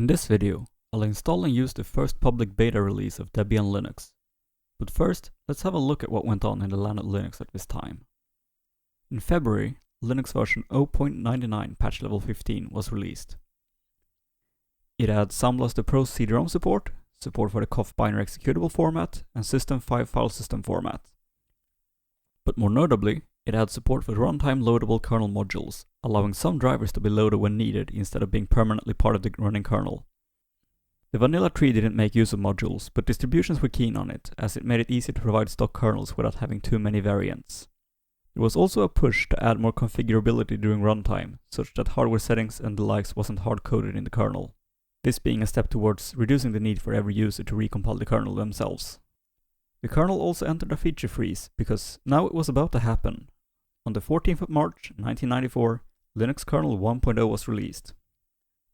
In this video, I'll install and use the first public beta release of Debian Linux. But first, let's have a look at what went on in the land of Linux at this time. In February, Linux version 0.99 patch level 15 was released. It had Samlaster Pro CD-ROM support for the COF binary executable format, and System 5 file system format. But more notably, it had support for runtime loadable kernel modules, allowing some drivers to be loaded when needed instead of being permanently part of the running kernel. The vanilla tree didn't make use of modules, but distributions were keen on it, as it made it easy to provide stock kernels without having too many variants. There was also a push to add more configurability during runtime, such that hardware settings and the likes wasn't hard-coded in the kernel. This being a step towards reducing the need for every user to recompile the kernel themselves. The kernel also entered a feature freeze, because now it was about to happen. On the 14th of March 1994, Linux kernel 1.0 was released.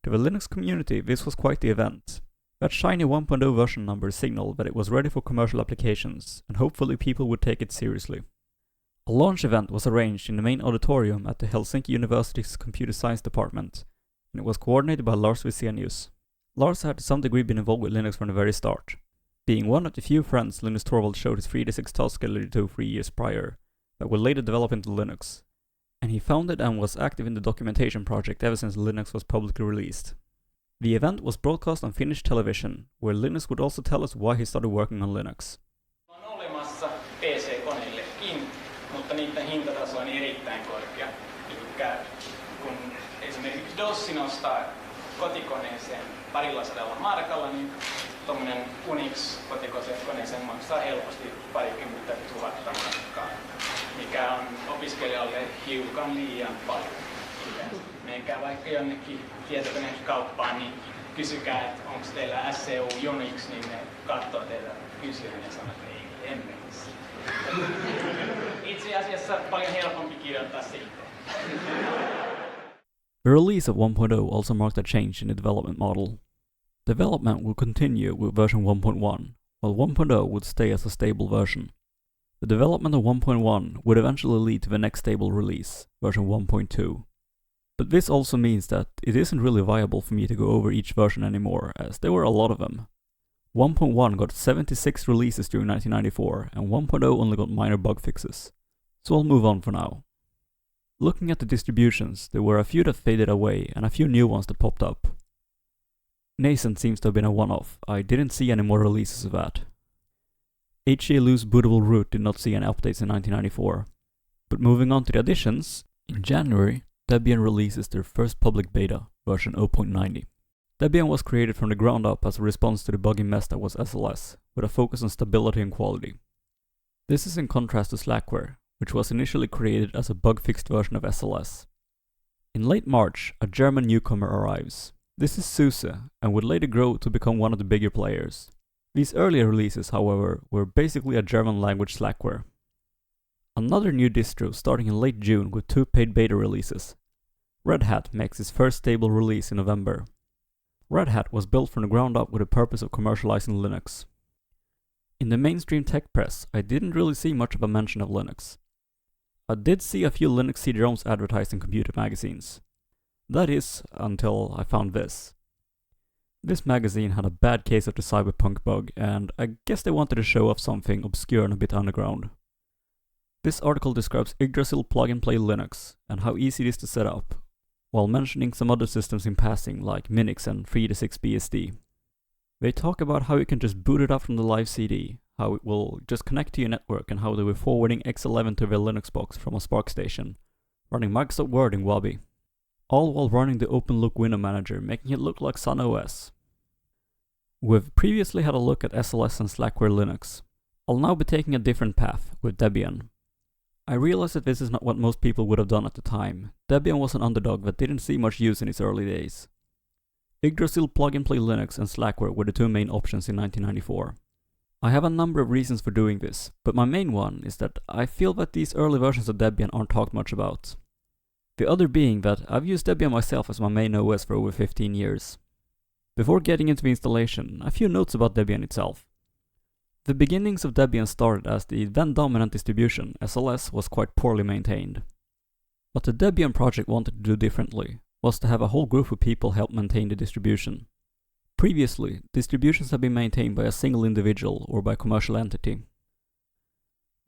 To the Linux community, this was quite the event. That shiny 1.0 version number signaled that it was ready for commercial applications, and hopefully people would take it seriously. A launch event was arranged in the main auditorium at the Helsinki University's Computer Science Department, and it was coordinated by Lars Wisenius. Lars had to some degree been involved with Linux from the very start. Being one of the few friends Linus Torvald showed his 3D6 task gallery to 3 years prior, that would later develop into Linux. And he founded and was active in the documentation project ever since Linux was publicly released. The event was broadcast on Finnish television, where Linus would also tell us why he started working on Linux. On olemassa PC-koneillekin, mutta niiden hintataso on erittäin korkea. Elikkä kun esimerkiksi DOS nostaa kotikoneeseen 200 markalla, niin tommonen Unix-kotikoneeseen maksaa helposti 20 000 markkaa, mikä on opiskelijalle hiukan liian paljon. Menkää vaikka jonnekin tietokonekauppaan, niin kysykää, että onko teillä SCU Unix, niin ne katsoo teitä kysyen ja sanoo, että ei, emme missä. Itse asiassa paljon helpompi kirjoittaa sitten. The release of 1.0 also marked a change in the development model. Development would continue with version 1.1, while 1.0 would stay as a stable version. The development of 1.1 would eventually lead to the next stable release, version 1.2. But this also means that it isn't really viable for me to go over each version anymore, as there were a lot of them. 1.1 got 76 releases during 1994, and 1.0 only got minor bug fixes. So I'll move on for now. Looking at the distributions, there were a few that faded away, and a few new ones that popped up. Nascent seems to have been a one-off. I didn't see any more releases of that. HCLU's bootable root did not see any updates in 1994. But moving on to the additions, in January, Debian releases their first public beta, version 0.90. Debian was created from the ground up as a response to the buggy mess that was SLS, with a focus on stability and quality. This is in contrast to Slackware, which was initially created as a bug-fixed version of SLS. In late March, a German newcomer arrives. This is SUSE, and would later grow to become one of the bigger players. These earlier releases, however, were basically a German-language Slackware. Another new distro starting in late June with 2 paid beta releases. Red Hat makes its first stable release in November. Red Hat was built from the ground up with the purpose of commercializing Linux. In the mainstream tech press, I didn't really see much of a mention of Linux. I did see a few Linux CD-ROMs advertised in computer magazines. That is, until I found this. This magazine had a bad case of the cyberpunk bug, and I guess they wanted to show off something obscure and a bit underground. This article describes Yggdrasil plug-and-play Linux, and how easy it is to set up, while mentioning some other systems in passing, like Minix and 3D6 BSD. They talk about how you can just boot it up from the live CD, how it will just connect to your network, and how they were forwarding X11 to their Linux box from a SPARC station, running Microsoft Word in Wabi. All while running the OpenLook window manager, making it look like Sun OS. We've previously had a look at SLS and Slackware Linux. I'll now be taking a different path, with Debian. I realize that this is not what most people would have done at the time. Debian was an underdog that didn't see much use in its early days. Yggdrasil plug-and-play Linux and Slackware were the 2 main options in 1994. I have a number of reasons for doing this, but my main one is that I feel that these early versions of Debian aren't talked much about. The other being that I've used Debian myself as my main OS for over 15 years. Before getting into the installation, a few notes about Debian itself. The beginnings of Debian started as the then dominant distribution, SLS, was quite poorly maintained. What the Debian project wanted to do differently was to have a whole group of people help maintain the distribution. Previously, distributions have been maintained by a single individual or by a commercial entity.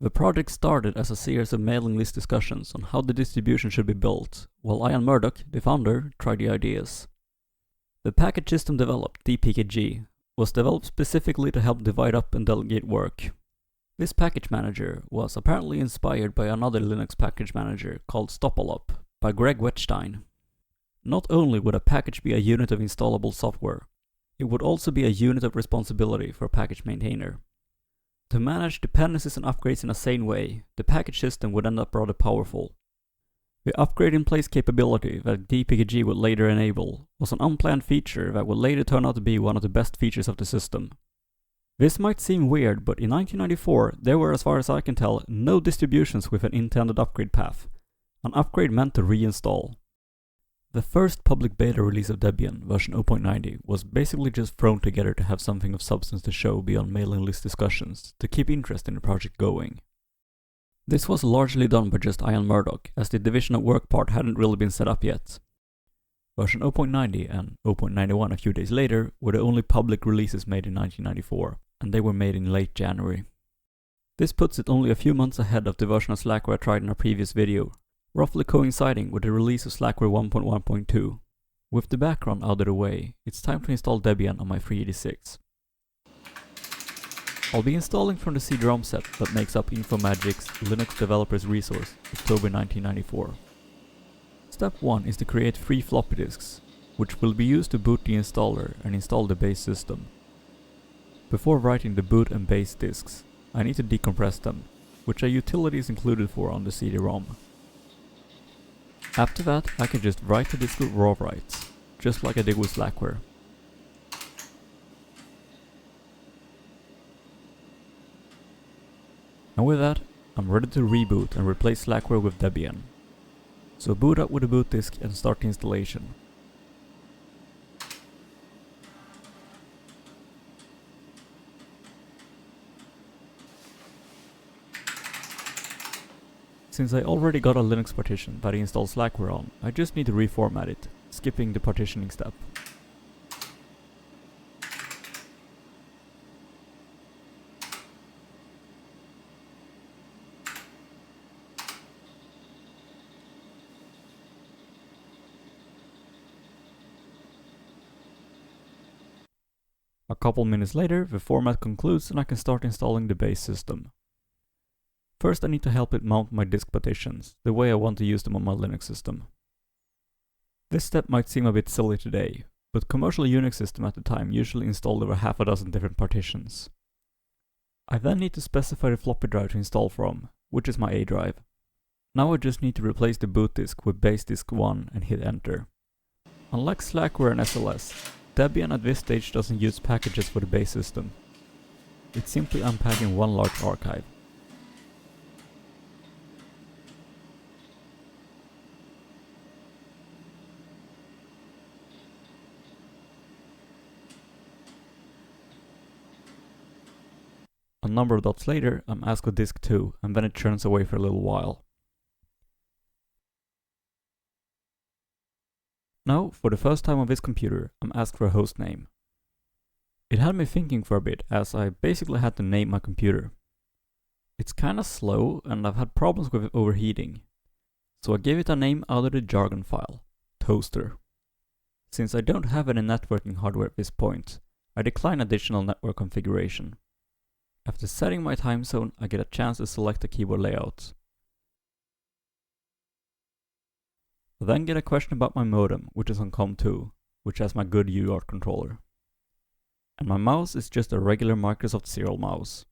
The project started as a series of mailing list discussions on how the distribution should be built, while Ian Murdoch, the founder, tried the ideas. The package system developed, DPKG, was developed specifically to help divide up and delegate work. This package manager was apparently inspired by another Linux package manager called Stopalop by Greg Wettstein. Not only would a package be a unit of installable software, it would also be a unit of responsibility for a package maintainer. To manage dependencies and upgrades in a sane way, the package system would end up rather powerful. The upgrade-in-place capability that DPKG would later enable was an unplanned feature that would later turn out to be one of the best features of the system. This might seem weird, but in 1994 there were, as far as I can tell, no distributions with an intended upgrade path. An upgrade meant to reinstall. The first public beta release of Debian, version 0.90, was basically just thrown together to have something of substance to show beyond mailing list discussions, to keep interest in the project going. This was largely done by just Ian Murdoch, as the division of work part hadn't really been set up yet. Version 0.90 and 0.91 a few days later were the only public releases made in 1994, and they were made in late January. This puts it only a few months ahead of the version of Slackware I tried in a previous video, roughly coinciding with the release of Slackware 1.1.2. With the background out of the way, it's time to install Debian on my 386. I'll be installing from the CD-ROM set that makes up Infomagic's Linux Developers Resource, October 1994. Step 1 is to create 3 floppy disks, which will be used to boot the installer and install the base system. Before writing the boot and base disks, I need to decompress them, which a utility is included for on the CD-ROM. After that, I can just write the disk with raw writes, just like I did with Slackware. And with that, I'm ready to reboot and replace Slackware with Debian. So boot up with the boot disk and start the installation. Since I already got a Linux partition that I installed Slackware on, I just need to reformat it, skipping the partitioning step. A couple minutes later, the format concludes and I can start installing the base system. First I need to help it mount my disk partitions, the way I want to use them on my Linux system. This step might seem a bit silly today, but commercial Unix systems at the time usually installed over half a dozen different partitions. I then need to specify the floppy drive to install from, which is my A drive. Now I just need to replace the boot disk with base disk 1 and hit enter. Unlike Slackware and SLS, Debian at this stage doesn't use packages for the base system. It's simply unpacking one large archive. A number of dots later, I'm asked for disk 2, and then it churns away for a little while. Now, for the first time on this computer, I'm asked for a host name. It had me thinking for a bit, as I basically had to name my computer. It's kinda slow, and I've had problems with it overheating. So I gave it a name out of the jargon file, Toaster. Since I don't have any networking hardware at this point, I decline additional network configuration. After setting my time zone, I get a chance to select the keyboard layout. I then get a question about my modem, which is on COM2, which has my good UART controller. And my mouse is just a regular Microsoft serial mouse.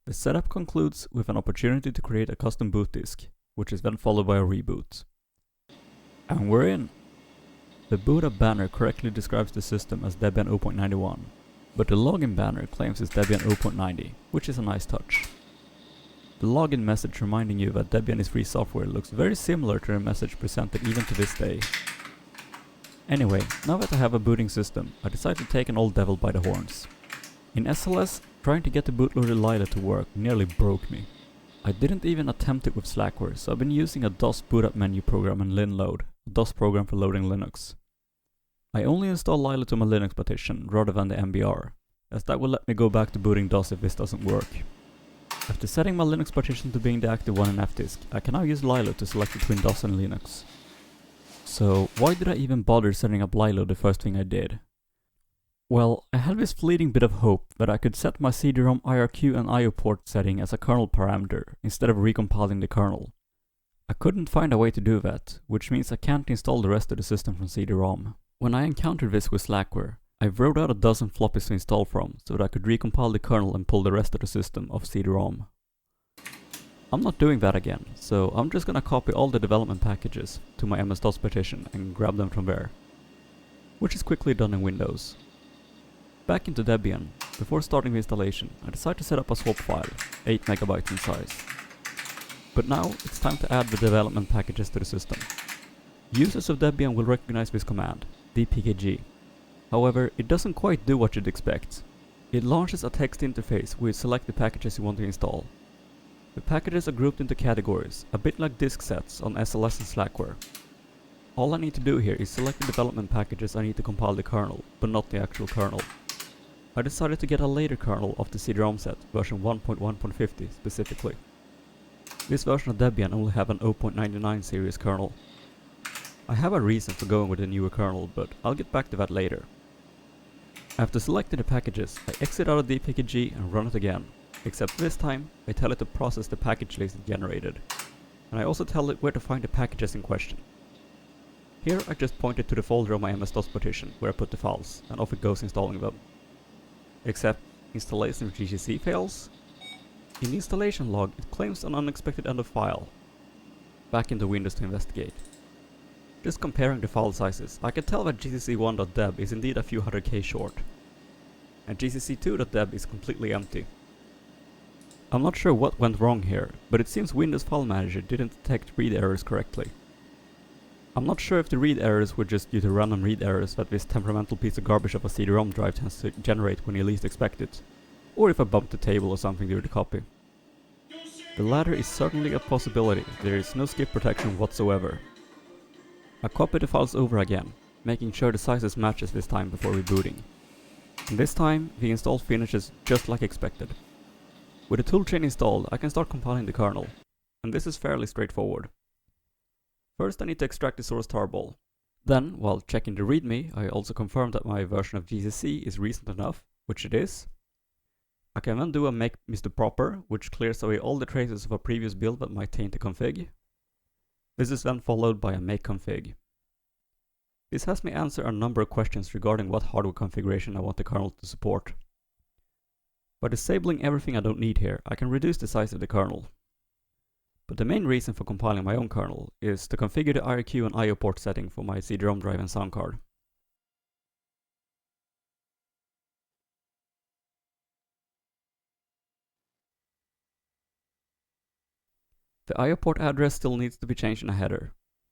The setup concludes with an opportunity to create a custom boot disk, which is then followed by a reboot. And we're in! The boot up banner correctly describes the system as Debian 0.91. But the login banner claims it's Debian 0.90, which is a nice touch. The login message reminding you that Debian is free software looks very similar to the message presented even to this day. Anyway, now that I have a booting system, I decide to take an old devil by the horns. In SLS, trying to get the bootloader Lila to work nearly broke me. I didn't even attempt it with Slackware, so I've been using a DOS boot up menu program in linload, a DOS program for loading Linux. I only install Lilo to my Linux partition rather than the MBR, as that will let me go back to booting DOS if this doesn't work. After setting my Linux partition to being the active one in fdisk, I can now use Lilo to select between DOS and Linux. So why did I even bother setting up Lilo the first thing I did? Well, I had this fleeting bit of hope that I could set my CD-ROM IRQ and IO port setting as a kernel parameter instead of recompiling the kernel. I couldn't find a way to do that, which means I can't install the rest of the system from CD-ROM. When I encountered this with Slackware, I wrote out a dozen floppies to install from so that I could recompile the kernel and pull the rest of the system off CD-ROM. I'm not doing that again, so I'm just gonna copy all the development packages to my MS-DOS partition and grab them from there, which is quickly done in Windows. Back into Debian, before starting the installation, I decided to set up a swap file, 8 MB in size. But now it's time to add the development packages to the system. Users of Debian will recognize this command, dpkg. However, it doesn't quite do what you'd expect. It launches a text interface where you select the packages you want to install. The packages are grouped into categories, a bit like disk sets on SLS and Slackware. All I need to do here is select the development packages I need to compile the kernel, but not the actual kernel. I decided to get a later kernel of the CD-ROM set, version 1.1.50 specifically. This version of Debian only have an 0.99 series kernel. I have a reason for going with a newer kernel, but I'll get back to that later. After selecting the packages, I exit out of dpkg and run it again, except this time I tell it to process the package list it generated, and I also tell it where to find the packages in question. Here I just point it to the folder on my MS-DOS partition where I put the files, and off it goes installing them. Except installation of GCC fails. In the installation log it claims an unexpected end of file. Back into Windows to investigate. Just comparing the file sizes, I can tell that gcc1.deb is indeed a few hundred K short, and gcc2.deb is completely empty. I'm not sure what went wrong here, but it seems Windows File Manager didn't detect read errors correctly. I'm not sure if the read errors were just due to random read errors that this temperamental piece of garbage of a CD-ROM drive tends to generate when you least expect it, or if I bumped the table or something during the copy. The latter is certainly a possibility, there is no skip protection whatsoever. I copy the files over again, making sure the sizes matches this time before rebooting. And this time, the install finishes just like expected. With the toolchain installed, I can start compiling the kernel, and this is fairly straightforward. First I need to extract the source tarball. Then, while checking the readme, I also confirm that my version of GCC is recent enough, which it is. I can then do a make Mr. Proper, which clears away all the traces of a previous build that might taint the config. This is then followed by a make config. This has me answer a number of questions regarding what hardware configuration I want the kernel to support. By disabling everything I don't need here, I can reduce the size of the kernel. But the main reason for compiling my own kernel is to configure the IRQ and IO port setting for my CD-ROM drive and sound card. The IO port address still needs to be changed in a header,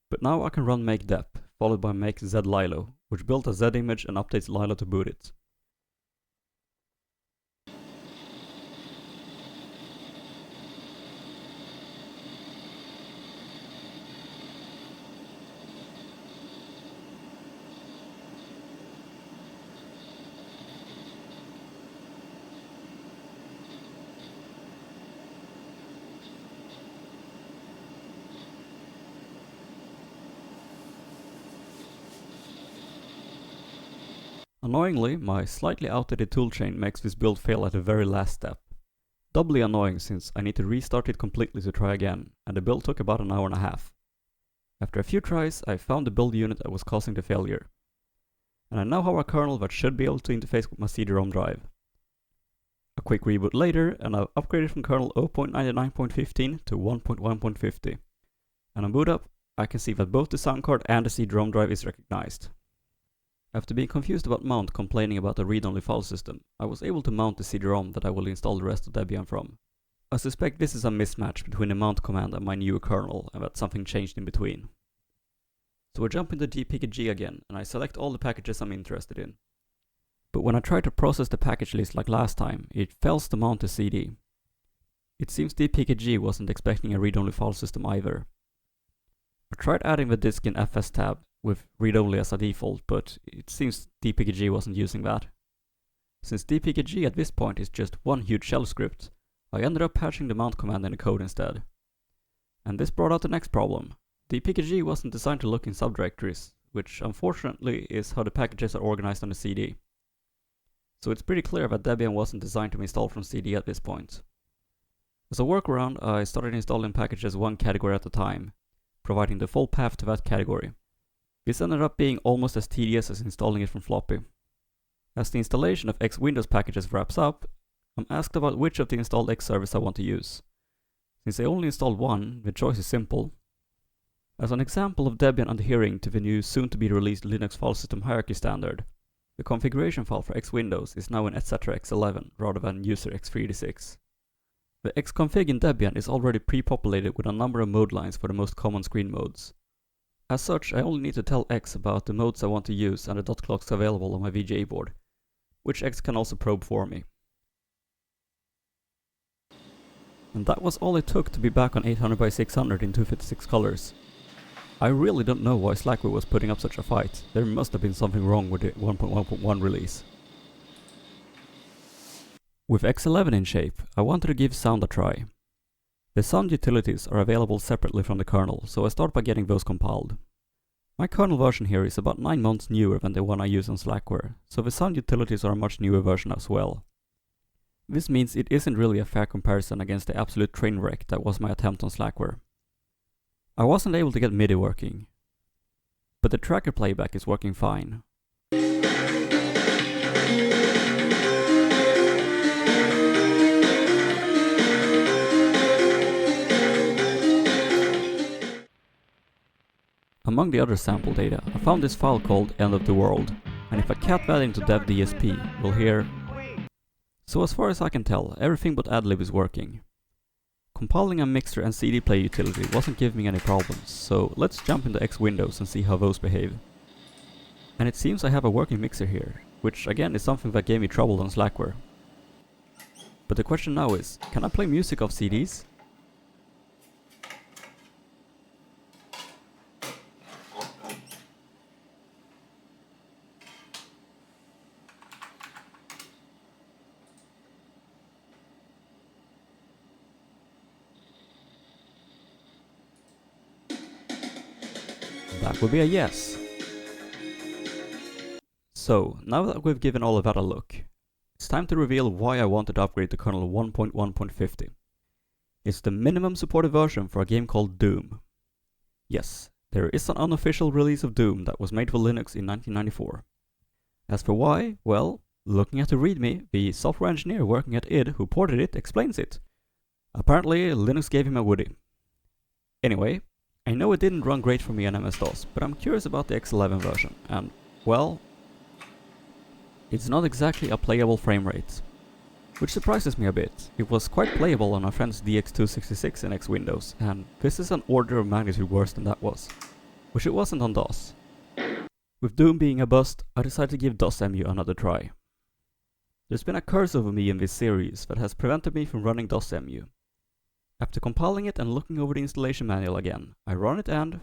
but now I can run make dep, followed by make zlilo, which builds a Z image and updates Lilo to boot it. Annoyingly, my slightly outdated toolchain makes this build fail at the very last step. Doubly annoying since I need to restart it completely to try again, and the build took about an hour and a half. After a few tries, I found the build unit that was causing the failure. And I now have a kernel that should be able to interface with my CD-ROM drive. A quick reboot later, and I've upgraded from kernel 0.99.15 to 1.1.50. And on boot up, I can see that both the sound card and the CD-ROM drive is recognized. After being confused about mount complaining about the read-only file system, I was able to mount the CD-ROM that I will install the rest of Debian from. I suspect this is a mismatch between the mount command and my new kernel, and that something changed in between. So I jump into dpkg again, and I select all the packages I'm interested in. But when I try to process the package list like last time, it fails to mount the CD. It seems dpkg wasn't expecting a read-only file system either. I tried adding the disk in fs tab, with read-only as a default, but it seems dpkg wasn't using that. Since dpkg at this point is just one huge shell script, I ended up patching the mount command in the code instead. And this brought out the next problem. dpkg wasn't designed to look in subdirectories, which unfortunately is how the packages are organized on the CD. So it's pretty clear that Debian wasn't designed to be installed from CD at this point. As a workaround, I started installing packages one category at a time, providing the full path to that category. This ended up being almost as tedious as installing it from floppy. As the installation of X Windows packages wraps up, I'm asked about which of the installed X service I want to use. Since I only installed one, the choice is simple. As an example of Debian adhering to the new soon-to-be-released Linux file system hierarchy standard, the configuration file for X Windows is now in etc x11 rather than user x386. The xconfig in Debian is already pre-populated with a number of mode lines for the most common screen modes. As such, I only need to tell X about the modes I want to use and the dot clocks available on my VGA board, which X can also probe for me. And that was all it took to be back on 800x600 in 256 colors. I really don't know why Slackware was putting up such a fight. There must have been something wrong with the 1.1.1 release. With X11 in shape, I wanted to give sound a try. The sound utilities are available separately from the kernel, so I start by getting those compiled. My kernel version here is about 9 months newer than the one I use on Slackware, so the sound utilities are a much newer version as well. This means it isn't really a fair comparison against the absolute train wreck that was my attempt on Slackware. I wasn't able to get MIDI working, but the tracker playback is working fine. Among the other sample data, I found this file called End of the World, and if I cat that into dev.dsp, we'll hear... So as far as I can tell, everything but adlib is working. Compiling a mixer and CD player utility wasn't giving me any problems, so let's jump into X Windows and see how those behave. And it seems I have a working mixer here, which again is something that gave me trouble on Slackware. But the question now is, can I play music off CDs? That would be a yes. So, now that we've given all of that a look, it's time to reveal why I wanted to upgrade to kernel 1.1.50. It's the minimum supported version for a game called Doom. Yes, there is an unofficial release of Doom that was made for Linux in 1994. As for why, well, looking at the README, the software engineer working at id who ported it explains it. Apparently, Linux gave him a woody. Anyway, I know it didn't run great for me on MS-DOS, but I'm curious about the X11 version, and, well, it's not exactly a playable frame rate. Which surprises me a bit. It was quite playable on my friend's DX266 in X Windows, and this is an order of magnitude worse than that was. Which it wasn't on DOS. With Doom being a bust, I decided to give DOSEMU another try. There's been a curse over me in this series that has prevented me from running DOSEMU. After compiling it and looking over the installation manual again, I run it and...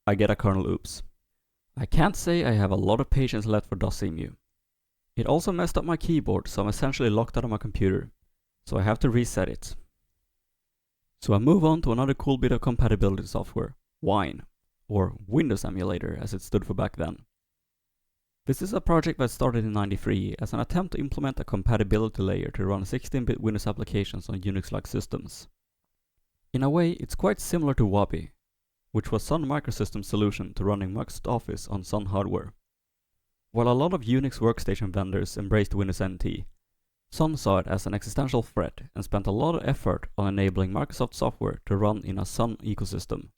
I get a kernel oops. I can't say I have a lot of patience left for DOSEMU. It also messed up my keyboard, so I'm essentially locked out of my computer, so I have to reset it. So I move on to another cool bit of compatibility software, Wine, or Windows Emulator as it stood for back then. This is a project that started in '93 as an attempt to implement a compatibility layer to run 16-bit Windows applications on Unix-like systems. In a way, it's quite similar to Wabi, which was Sun Microsystems' solution to running Microsoft Office on Sun hardware. While a lot of Unix workstation vendors embraced Windows NT, Sun saw it as an existential threat and spent a lot of effort on enabling Microsoft software to run in a Sun ecosystem.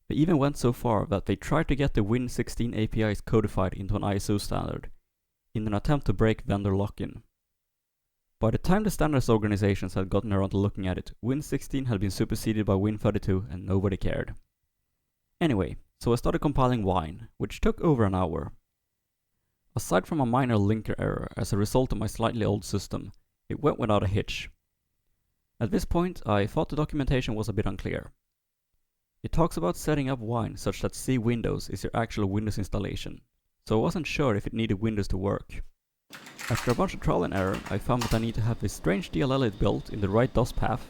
They even went so far that they tried to get the Win16 APIs codified into an ISO standard, in an attempt to break vendor lock-in. By the time the standards organizations had gotten around to looking at it, Win16 had been superseded by Win32 and nobody cared. Anyway, so I started compiling Wine, which took over an hour. Aside from a minor linker error as a result of my slightly old system, it went without a hitch. At this point, I thought the documentation was a bit unclear. It talks about setting up Wine such that C Windows is your actual Windows installation, so I wasn't sure if it needed Windows to work. After a bunch of trial and error, I found that I need to have this strange DLL it built in the right DOS path,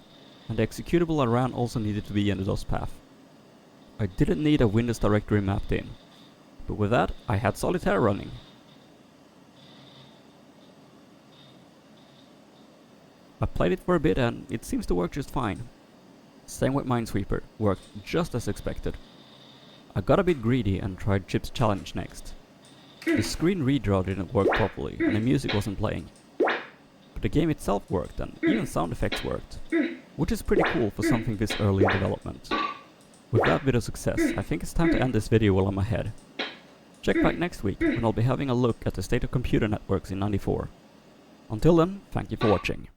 and the executable I ran also needed to be in the DOS path. I didn't need a Windows directory mapped in, but with that, I had Solitaire running. I played it for a bit and it seems to work just fine. Same with Minesweeper, worked just as expected. I got a bit greedy and tried Chip's Challenge next. The screen redraw didn't work properly and the music wasn't playing. But the game itself worked and even sound effects worked, which is pretty cool for something this early in development. With that bit of success, I think it's time to end this video while I'm ahead. Check back next week when I'll be having a look at the state of computer networks in '94. Until then, thank you for watching.